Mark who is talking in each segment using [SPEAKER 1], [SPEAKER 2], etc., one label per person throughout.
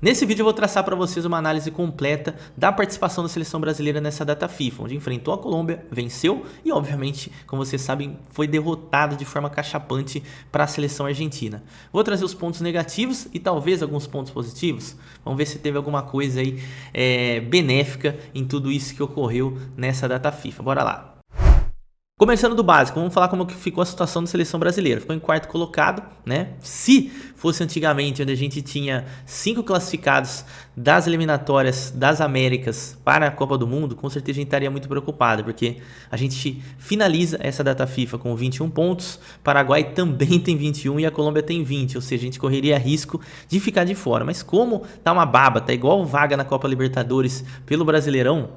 [SPEAKER 1] Nesse vídeo eu vou traçar para vocês uma análise completa da participação da seleção brasileira nessa data FIFA, onde enfrentou a Colômbia, venceu e obviamente, como vocês sabem, foi derrotado de forma cachapante para a seleção argentina. Vou trazer os pontos negativos e talvez alguns pontos positivos. Vamos ver se teve alguma coisa aí benéfica em tudo isso que ocorreu nessa data FIFA. Bora lá! Começando do básico, vamos falar como que ficou a situação da seleção brasileira. Ficou em quarto colocado, né? Se fosse antigamente, onde a gente tinha 5 classificados das eliminatórias das Américas para a Copa do Mundo, com certeza a gente estaria muito preocupado, porque a gente finaliza essa data FIFA com 21 pontos, Paraguai também tem 21 e a Colômbia tem 20, ou seja, a gente correria risco de ficar de fora. Mas como tá uma baba, tá igual vaga na Copa Libertadores pelo Brasileirão,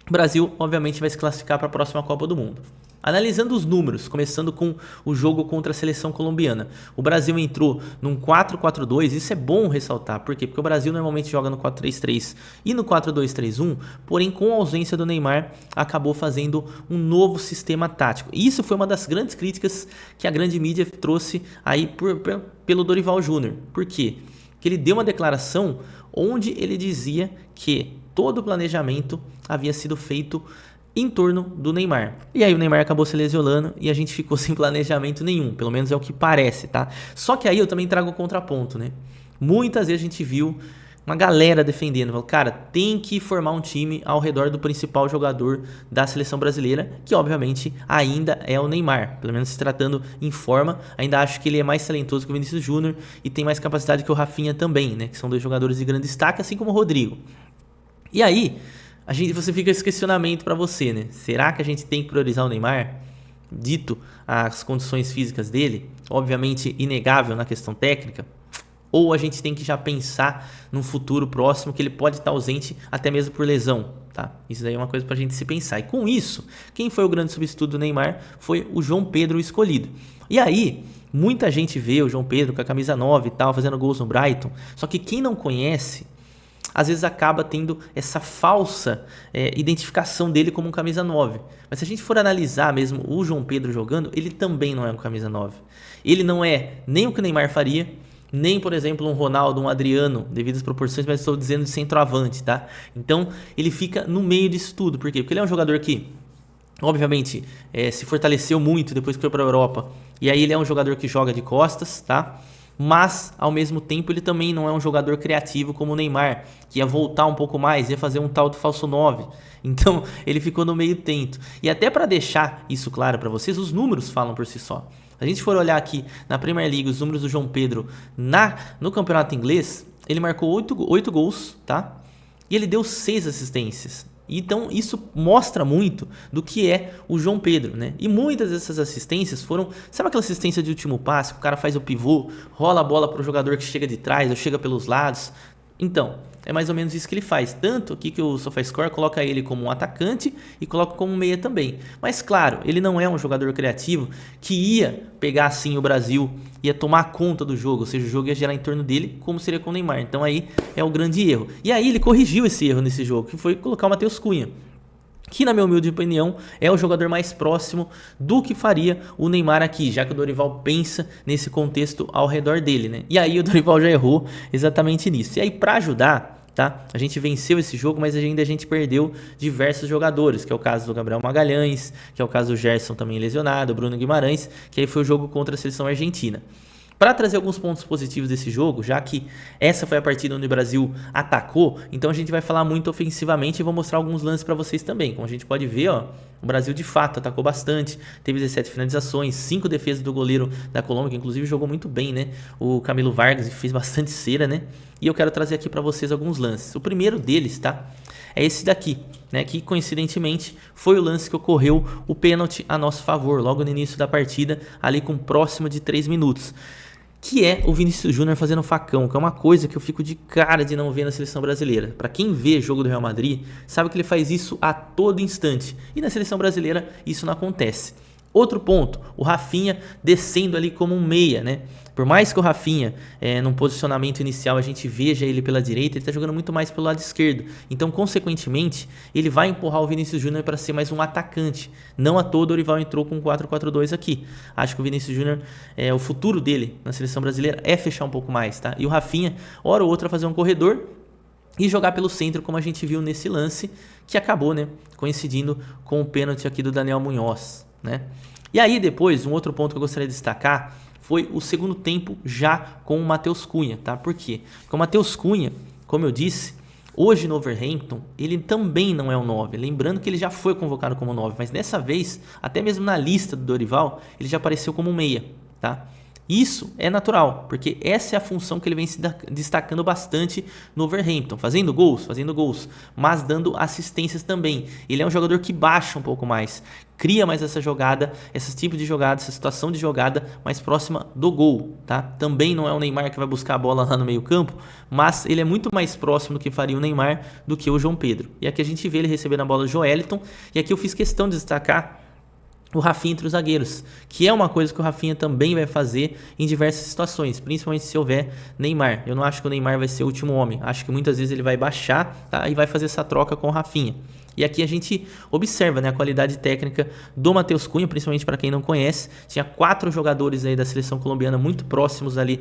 [SPEAKER 1] o Brasil, obviamente, vai se classificar para a próxima Copa do Mundo. Analisando os números, começando com o jogo contra a seleção colombiana. O Brasil entrou num 4-4-2, isso é bom ressaltar. Por quê? Porque o Brasil normalmente joga no 4-3-3 e no 4-2-3-1, porém com a ausência do Neymar, acabou fazendo um novo sistema tático. E isso foi uma das grandes críticas que a grande mídia trouxe aí pelo Dorival Júnior. Por quê? Porque ele deu uma declaração onde ele dizia que todo o planejamento havia sido feito em torno do Neymar. E aí o Neymar acabou se lesionando e a gente ficou sem planejamento nenhum, pelo menos é o que parece, tá? Só que aí eu também trago o contraponto, né? Muitas vezes a gente viu uma galera defendendo, falou, cara, tem que formar um time ao redor do principal jogador da seleção brasileira, que obviamente ainda é o Neymar, pelo menos se tratando em forma, ainda acho que ele é mais talentoso que o Vinícius Júnior e tem mais capacidade que o Rafinha também, né? Que são dois jogadores de grande destaque, assim como o Rodrigo. E aí, você fica esse questionamento para você, né? Será que a gente tem que priorizar o Neymar? Dito as condições físicas dele, obviamente inegável na questão técnica, ou a gente tem que já pensar num futuro próximo que ele pode estar ausente até mesmo por lesão, tá? Isso daí é uma coisa pra gente se pensar. E com isso, quem foi o grande substituto do Neymar foi o João Pedro escolhido. E aí, muita gente vê o João Pedro com a camisa 9 e tal, fazendo gols no Brighton, só que quem não conhece às vezes acaba tendo essa falsa identificação dele como um camisa 9. Mas se a gente for analisar mesmo o João Pedro jogando, ele também não é um camisa 9. Ele não é nem o que o Neymar faria, nem, por exemplo, um Ronaldo, um Adriano, devido às proporções, mas estou dizendo de centroavante, tá? Então, ele fica no meio disso tudo. Por quê? Porque ele é um jogador que, obviamente, se fortaleceu muito depois que foi para a Europa. E aí ele é um jogador que joga de costas, tá? Mas, ao mesmo tempo, ele também não é um jogador criativo como o Neymar, que ia voltar um pouco mais, ia fazer um tal do falso 9. Então, ele ficou no meio tento. E até para deixar isso claro para vocês, os números falam por si só. Se a gente for olhar aqui na Premier League, os números do João Pedro no campeonato inglês, ele marcou 8 gols, tá? E ele deu 6 assistências. Então isso mostra muito do que é o João Pedro, né? E muitas dessas assistências foram, sabe aquela assistência de último passe, que o cara faz o pivô, rola a bola para o jogador que chega de trás ou chega pelos lados? Então, é mais ou menos isso que ele faz. Tanto aqui que o SofaScore coloca ele como um atacante e coloca como um meia também. Mas claro, ele não é um jogador criativo que ia pegar assim o Brasil, ia tomar conta do jogo, ou seja, o jogo ia gerar em torno dele, como seria com o Neymar. Então aí é o grande erro. E aí ele corrigiu esse erro nesse jogo, que foi colocar o Matheus Cunha, que na minha humilde opinião é o jogador mais próximo do que faria o Neymar aqui, já que o Dorival pensa nesse contexto ao redor dele, né? E aí o Dorival já errou exatamente nisso. E aí para ajudar, tá? A gente venceu esse jogo, mas ainda a gente perdeu diversos jogadores, que é o caso do Gabriel Magalhães, que é o caso do Gerson também lesionado, Bruno Guimarães, que aí foi o jogo contra a seleção argentina. Para trazer alguns pontos positivos desse jogo, já que essa foi a partida onde o Brasil atacou, então a gente vai falar muito ofensivamente e vou mostrar alguns lances para vocês também. Como a gente pode ver, ó, o Brasil de fato atacou bastante, teve 17 finalizações, 5 defesas do goleiro da Colômbia, que inclusive jogou muito bem, né? O Camilo Vargas, e fez bastante cera, né? E eu quero trazer aqui para vocês alguns lances. O primeiro deles, tá? É esse daqui, né, que coincidentemente foi o lance que ocorreu o pênalti a nosso favor, logo no início da partida, ali com próximo de 3 minutos. Que é o Vinícius Júnior fazendo facão, que é uma coisa que eu fico de cara de não ver na seleção brasileira. Para quem vê jogo do Real Madrid, sabe que ele faz isso a todo instante. E na seleção brasileira isso não acontece. Outro ponto, o Rafinha descendo ali como um meia, né? Por mais que o Rafinha, num posicionamento inicial, a gente veja ele pela direita, ele está jogando muito mais pelo lado esquerdo. Então, consequentemente, ele vai empurrar o Vinícius Júnior para ser mais um atacante. Não à toa o Dorival entrou com 4-4-2 aqui. Acho que o Vinícius Júnior, o futuro dele na seleção brasileira é fechar um pouco mais, tá? E o Rafinha, hora ou outra, fazer um corredor e jogar pelo centro, como a gente viu nesse lance, que acabou, né, coincidindo com o pênalti aqui do Daniel Munhoz, né? E aí depois, um outro ponto que eu gostaria de destacar foi o segundo tempo já com o Matheus Cunha, tá? Por quê? Porque o Matheus Cunha, como eu disse, hoje no Wolverhampton, ele também não é o 9. Lembrando que ele já foi convocado como 9, mas dessa vez, até mesmo na lista do Dorival, ele já apareceu como um meia, tá? Isso é natural, porque essa é a função que ele vem se destacando bastante no Wolverhampton, fazendo gols, mas dando assistências também. Ele é um jogador que baixa um pouco mais, cria mais essa jogada, esse tipo de jogada, essa situação de jogada mais próxima do gol, tá? Também não é o Neymar que vai buscar a bola lá no meio campo, mas ele é muito mais próximo do que faria o Neymar do que o João Pedro. E aqui a gente vê ele recebendo a bola do Joeliton, e aqui eu fiz questão de destacar o Rafinha entre os zagueiros, que é uma coisa que o Rafinha também vai fazer em diversas situações, principalmente se houver Neymar. Eu não acho que o Neymar vai ser o último homem, acho que muitas vezes ele vai baixar, tá, e vai fazer essa troca com o Rafinha. E aqui a gente observa, né, a qualidade técnica do Matheus Cunha, principalmente para quem não conhece. Tinha 4 jogadores aí da seleção colombiana muito próximos ali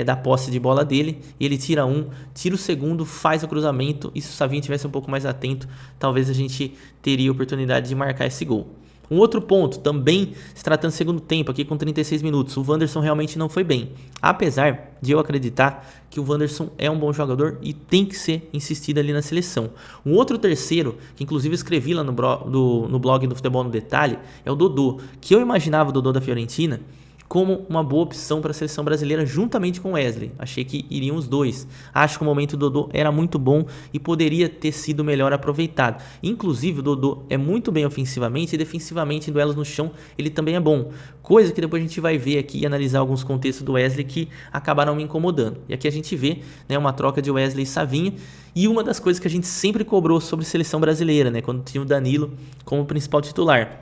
[SPEAKER 1] da posse de bola dele, e ele tira um, tira o segundo, faz o cruzamento, e se o Savinho tivesse um pouco mais atento, talvez a gente teria a oportunidade de marcar esse gol. Um outro ponto, também se tratando do segundo tempo, aqui com 36 minutos, o Wanderson realmente não foi bem. Apesar de eu acreditar que o Wanderson é um bom jogador e tem que ser insistido ali na seleção. Um outro terceiro, que inclusive escrevi lá no blog do Futebol no Detalhe, é o Dodô, que eu imaginava o Dodô da Fiorentina como uma boa opção para a seleção brasileira juntamente com o Wesley. Achei que iriam os dois. Acho que o momento do Dodô era muito bom e poderia ter sido melhor aproveitado. Inclusive o Dodô é muito bem ofensivamente e defensivamente em duelos no chão ele também é bom. Coisa que depois a gente vai ver aqui e analisar alguns contextos do Wesley que acabaram me incomodando. E aqui a gente vê, né, uma troca de Wesley e Savinho. E uma das coisas que a gente sempre cobrou sobre a seleção brasileira, né, quando tinha o Danilo como principal titular.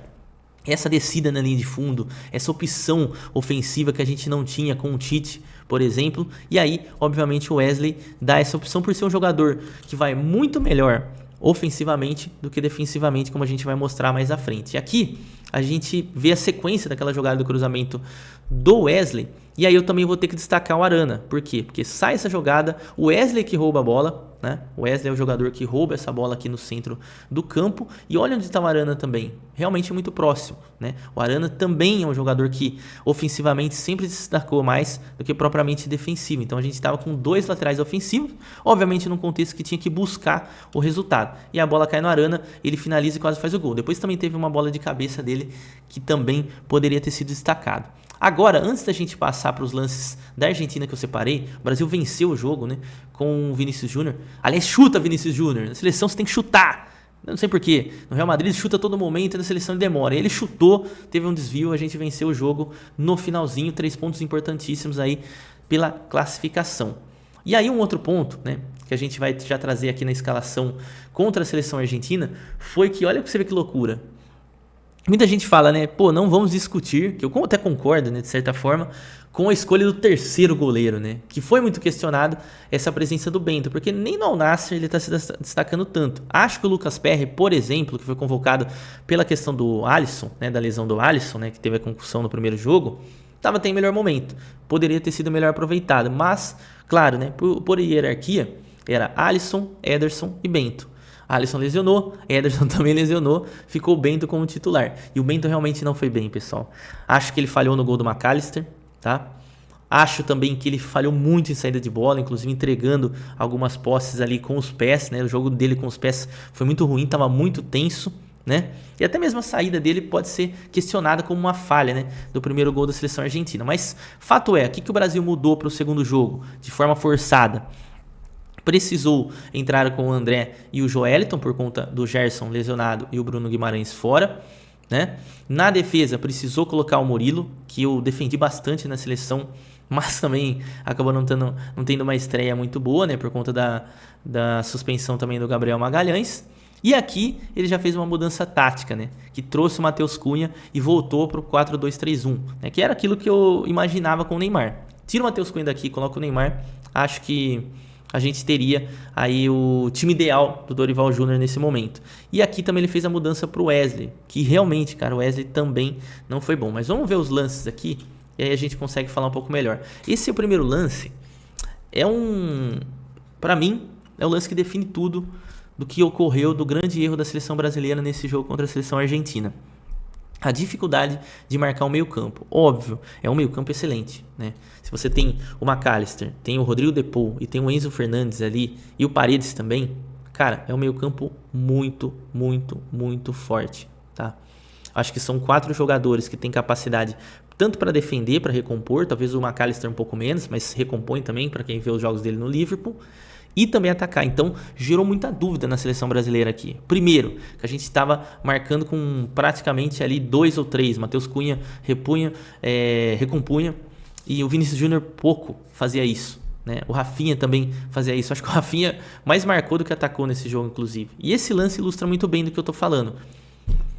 [SPEAKER 1] Essa descida na linha de fundo, essa opção ofensiva que a gente não tinha com o Tite, por exemplo. E aí, obviamente, o Wesley dá essa opção por ser um jogador que vai muito melhor ofensivamente do que defensivamente, como a gente vai mostrar mais à frente. E aqui a gente vê a sequência daquela jogada do cruzamento do Wesley. E aí eu também vou ter que destacar o Arana. Por quê? Porque sai essa jogada, o Wesley que rouba a bola, né? O Wesley é o jogador que rouba essa bola aqui no centro do campo. E olha onde está o Arana também. Realmente muito próximo, né? O Arana também é um jogador que ofensivamente sempre se destacou mais do que propriamente defensivo. Então a gente estava com 2 laterais ofensivos, obviamente num contexto que tinha que buscar o resultado. E a bola cai no Arana, ele finaliza e quase faz o gol. Depois também teve uma bola de cabeça dele que também poderia ter sido destacado. Agora, antes da gente passar para os lances da Argentina que eu separei, o Brasil venceu o jogo, né, com o Vinícius Júnior. Aliás, chuta Vinícius Júnior. Na seleção você tem que chutar. Eu não sei porquê. No Real Madrid chuta a todo momento e na seleção ele demora. Ele chutou, teve um desvio, a gente venceu o jogo no finalzinho. 3 pontos importantíssimos aí pela classificação. E aí um outro ponto, né, que a gente vai já trazer aqui na escalação contra a seleção argentina, foi que, olha pra você ver que loucura. Muita gente fala, né, pô, não vamos discutir, que eu até concordo, né, de certa forma, com a escolha do terceiro goleiro, né, que foi muito questionado essa presença do Bento, porque nem no Al Nassr ele está se destacando tanto. Acho que o Lucas Perry, por exemplo, que foi convocado pela questão do Alisson, né, da lesão do Alisson, né, que teve a concussão no primeiro jogo, estava até em melhor momento, poderia ter sido melhor aproveitado, mas, claro, né, por hierarquia, era Alisson, Ederson e Bento. Alisson lesionou, Ederson também lesionou, ficou o Bento como titular. E o Bento realmente não foi bem, pessoal. Acho que ele falhou no gol do McAllister, tá? Acho também que ele falhou muito em saída de bola, inclusive entregando algumas posses ali com os pés, né? O jogo dele com os pés foi muito ruim, estava muito tenso, né? E até mesmo a saída dele pode ser questionada como uma falha, né, do primeiro gol da seleção argentina. Mas fato é, o que o Brasil mudou para o segundo jogo de forma forçada? Precisou entrar com o André e o Joeliton por conta do Gerson lesionado e o Bruno Guimarães fora, né? Na defesa precisou colocar o Murilo, que eu defendi bastante na seleção, mas também acabou não tendo uma estreia muito boa, né? Por conta da suspensão também do Gabriel Magalhães. E aqui ele já fez uma mudança tática, né? Que trouxe o Matheus Cunha e voltou para o 4-2-3-1, né? Que era aquilo que eu imaginava com o Neymar. Tira o Matheus Cunha daqui, coloca o Neymar. Acho que a gente teria aí o time ideal do Dorival Júnior nesse momento. E aqui também ele fez a mudança para o Wesley, que realmente, cara, o Wesley também não foi bom. Mas vamos ver os lances aqui, e aí a gente consegue falar um pouco melhor. Esse é o primeiro lance, para mim, é o lance que define tudo do que ocorreu, do grande erro da seleção brasileira nesse jogo contra a seleção argentina. A dificuldade de marcar o meio-campo. Óbvio, é um meio-campo excelente, né? Se você tem o McAllister, tem o Rodrigo De Paul e tem o Enzo Fernandes ali e o Paredes também, cara, é um meio-campo muito, muito, muito forte, tá? Acho que são 4 jogadores que têm capacidade tanto para defender, para recompor, talvez o McAllister um pouco menos, mas recompõe também para quem vê os jogos dele no Liverpool. E também atacar. Então, gerou muita dúvida na seleção brasileira aqui. Primeiro, que a gente estava marcando com praticamente ali 2 ou 3. Matheus Cunha recompunha. E o Vinícius Júnior pouco fazia isso, né? O Rafinha também fazia isso. Acho que o Rafinha mais marcou do que atacou nesse jogo, inclusive. E esse lance ilustra muito bem do que eu estou falando.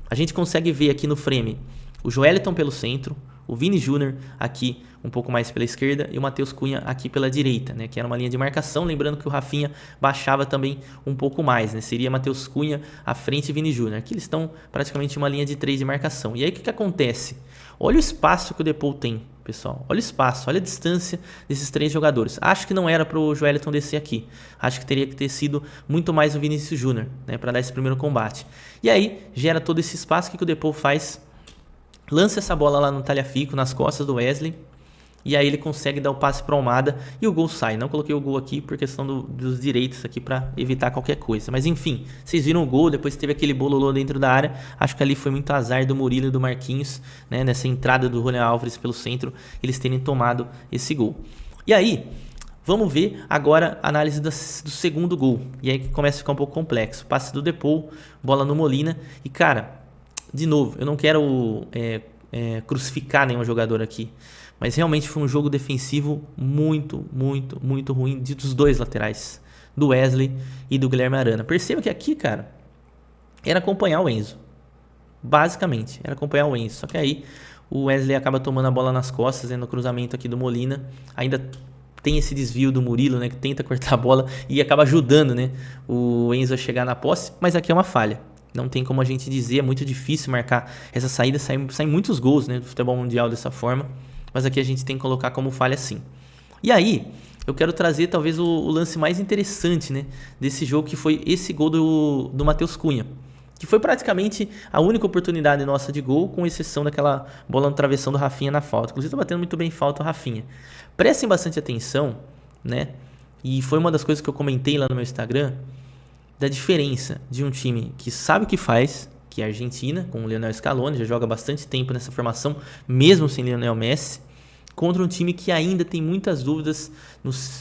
[SPEAKER 1] A gente consegue ver aqui no frame o Joelinton pelo centro, o Vini Júnior aqui um pouco mais pela esquerda e o Matheus Cunha aqui pela direita, né? Que era uma linha de marcação, lembrando que o Rafinha baixava também um pouco mais, né? Seria Matheus Cunha à frente e Vini Júnior. Aqui eles estão praticamente uma linha de 3 de marcação. E aí o que acontece? Olha o espaço que o De Paul tem, pessoal. Olha o espaço, olha a distância desses 3 jogadores. Acho que não era para o Joelinton descer aqui. Acho que teria que ter sido muito mais o Vinícius Júnior, né? Para dar esse primeiro combate. E aí gera todo esse espaço. O que o De Paul faz? Lança essa bola lá no talha-fico, nas costas do Wesley. E aí ele consegue dar o passe para o Almada e o gol sai. Não coloquei o gol aqui por questão dos direitos aqui para evitar qualquer coisa. Mas enfim, vocês viram o gol, depois teve aquele bololô dentro da área. Acho que ali foi muito azar do Murilo e do Marquinhos, né? Nessa entrada do Julián Álvares pelo centro, eles terem tomado esse gol. E aí, vamos ver agora a análise do segundo gol. E aí que começa a ficar um pouco complexo. Passe do De Paul, bola no Molina. E cara, de novo, eu não quero crucificar nenhum jogador aqui. Mas realmente foi um jogo defensivo muito, muito, muito ruim dos dois laterais. Do Wesley e do Guilherme Arana. Perceba que aqui, cara, era acompanhar o Enzo. Basicamente, era acompanhar o Enzo. Só que aí o Wesley acaba tomando a bola nas costas, no cruzamento aqui do Molina. Ainda tem esse desvio do Murilo, né, que tenta cortar a bola e acaba ajudando, né, o Enzo a chegar na posse. Mas aqui é uma falha. Não tem como a gente dizer, é muito difícil marcar essa saída. Saem muitos gols, né, do futebol mundial dessa forma. Mas aqui a gente tem que colocar como falha sim. E aí, eu quero trazer talvez o lance mais interessante, né, desse jogo, que foi esse gol do Matheus Cunha. Que foi praticamente a única oportunidade nossa de gol, com exceção daquela bola no travessão do Rafinha na falta. Inclusive tá batendo muito bem falta o Rafinha. Prestem bastante atenção, né? E foi uma das coisas que eu comentei lá no meu Instagram, da diferença de um time que sabe o que faz, que é a Argentina, com o Lionel Scaloni, já joga bastante tempo nessa formação, mesmo sem Lionel Messi, contra um time que ainda tem muitas dúvidas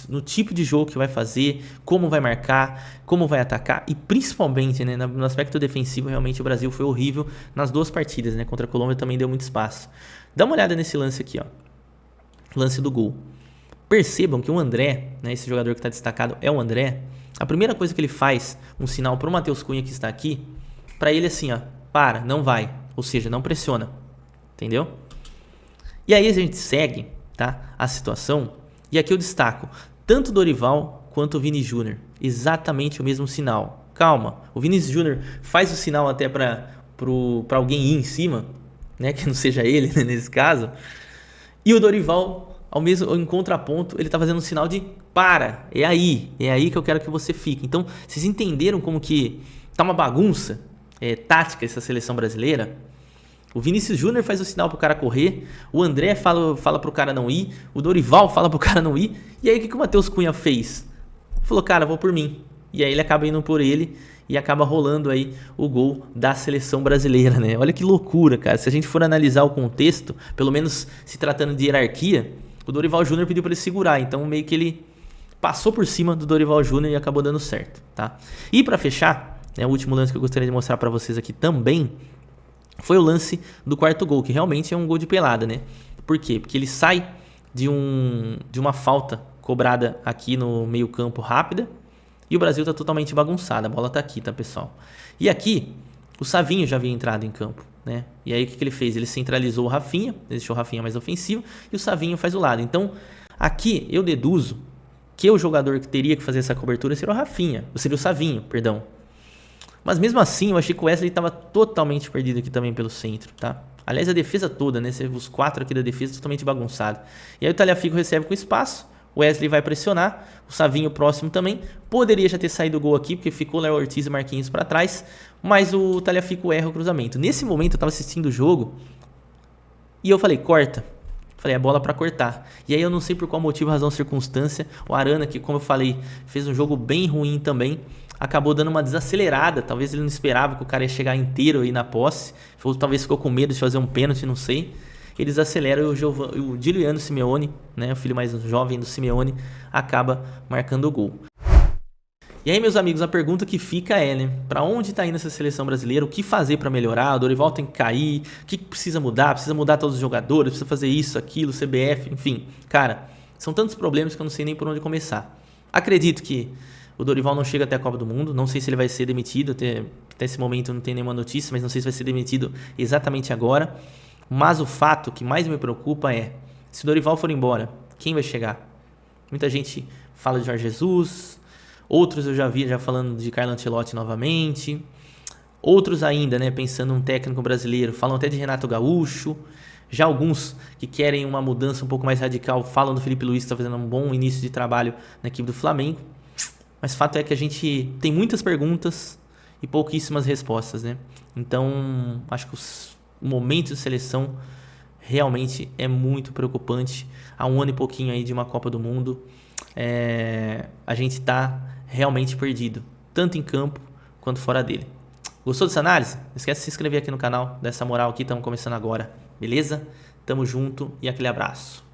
[SPEAKER 1] no tipo de jogo que vai fazer, como vai marcar, como vai atacar e principalmente, né, no aspecto defensivo. Realmente o Brasil foi horrível nas duas partidas, né? Contra a Colômbia também deu muito espaço. Dá uma olhada nesse lance aqui, ó. Lance do gol. Percebam que o André, né, esse jogador que está destacado é o André. A primeira coisa que ele faz, um sinal para o Matheus Cunha que está aqui, para ele assim, ó, para, não vai, ou seja, não pressiona, entendeu? E aí a gente segue, tá, a situação, e aqui eu destaco tanto o Dorival quanto o Vini Júnior, exatamente o mesmo sinal. Calma, o Vini Júnior faz o sinal até para alguém ir em cima, né, que não seja ele, né, nesse caso, e o Dorival, em contraponto, ele tá fazendo um sinal de para, é aí que eu quero que você fique. Então, vocês entenderam como que tá uma bagunça tática essa seleção brasileira? O Vinícius Júnior faz o sinal pro cara correr, o André fala pro cara não ir, o Dorival fala pro cara não ir, e aí o que o Matheus Cunha fez? Falou, cara, vou por mim. E aí ele acaba indo por ele e acaba rolando aí o gol da seleção brasileira, né? Olha que loucura, cara. Se a gente for analisar o contexto, pelo menos se tratando de hierarquia, o Dorival Júnior pediu para ele segurar, então meio que ele passou por cima do Dorival Júnior e acabou dando certo, tá? E para fechar, né, o último lance que eu gostaria de mostrar para vocês aqui também foi o lance do quarto gol, que realmente é um gol de pelada, né? Por quê? Porque ele sai de uma falta cobrada aqui no meio campo rápida e o Brasil tá totalmente bagunçado. A bola tá aqui, tá, pessoal? E aqui, o Savinho já havia entrado em campo, né? E aí o que ele fez? Ele centralizou o Rafinha, deixou o Rafinha mais ofensivo e o Savinho faz o lado. Então, Aqui eu deduzo que o jogador que teria que fazer essa cobertura seria o Rafinha, seria o Savinho, perdão. Mas mesmo assim, eu achei que o Wesley estava totalmente perdido aqui também pelo centro, tá? Aliás, a defesa toda, né? Os 4 aqui da defesa totalmente bagunçado. E aí o Tagliafico recebe com espaço, o Wesley vai pressionar, o Savinho próximo também. Poderia já ter saído o gol aqui, porque ficou Léo Ortiz e Marquinhos para trás, mas o Tagliafico erra o cruzamento. Nesse momento eu estava assistindo o jogo e eu falei, corta. Falei, é bola para cortar. E aí eu não sei por qual motivo, razão, circunstância, o Arana, que como eu falei, fez um jogo bem ruim também, acabou dando uma desacelerada. Talvez ele não esperava que o cara ia chegar inteiro aí na posse, ou talvez ficou com medo de fazer um pênalti, não sei. Ele desacelera e o Giuliano Simeone, né, o filho mais jovem do Simeone, acaba marcando o gol. E aí, meus amigos, a pergunta que fica é, né? Pra onde tá indo essa seleção brasileira? O que fazer pra melhorar? O Dorival tem que cair? O que precisa mudar? Precisa mudar todos os jogadores? Precisa fazer isso, aquilo, CBF, enfim. Cara, são tantos problemas que eu não sei nem por onde começar. Acredito que o Dorival não chega até a Copa do Mundo. Não sei se ele vai ser demitido. Até esse momento não tem nenhuma notícia, mas não sei se vai ser demitido exatamente agora. Mas o fato que mais me preocupa é, se o Dorival for embora, quem vai chegar? Muita gente fala de Jorge Jesus, outros eu já vi já falando de Carlo Ancelotti novamente, outros ainda, né, pensando num técnico brasileiro, falam até de Renato Gaúcho, já alguns que querem uma mudança um pouco mais radical falam do Felipe Luiz, que está fazendo um bom início de trabalho na equipe do Flamengo, mas fato é que a gente tem muitas perguntas e pouquíssimas respostas, né? Então, acho que o momento de seleção realmente é muito preocupante. Há um ano e pouquinho aí de uma Copa do Mundo, a gente está realmente perdido, tanto em campo quanto fora dele. Gostou dessa análise? Não esquece de se inscrever aqui no canal, dessa moral aqui, estamos começando agora, beleza? Tamo junto e aquele abraço.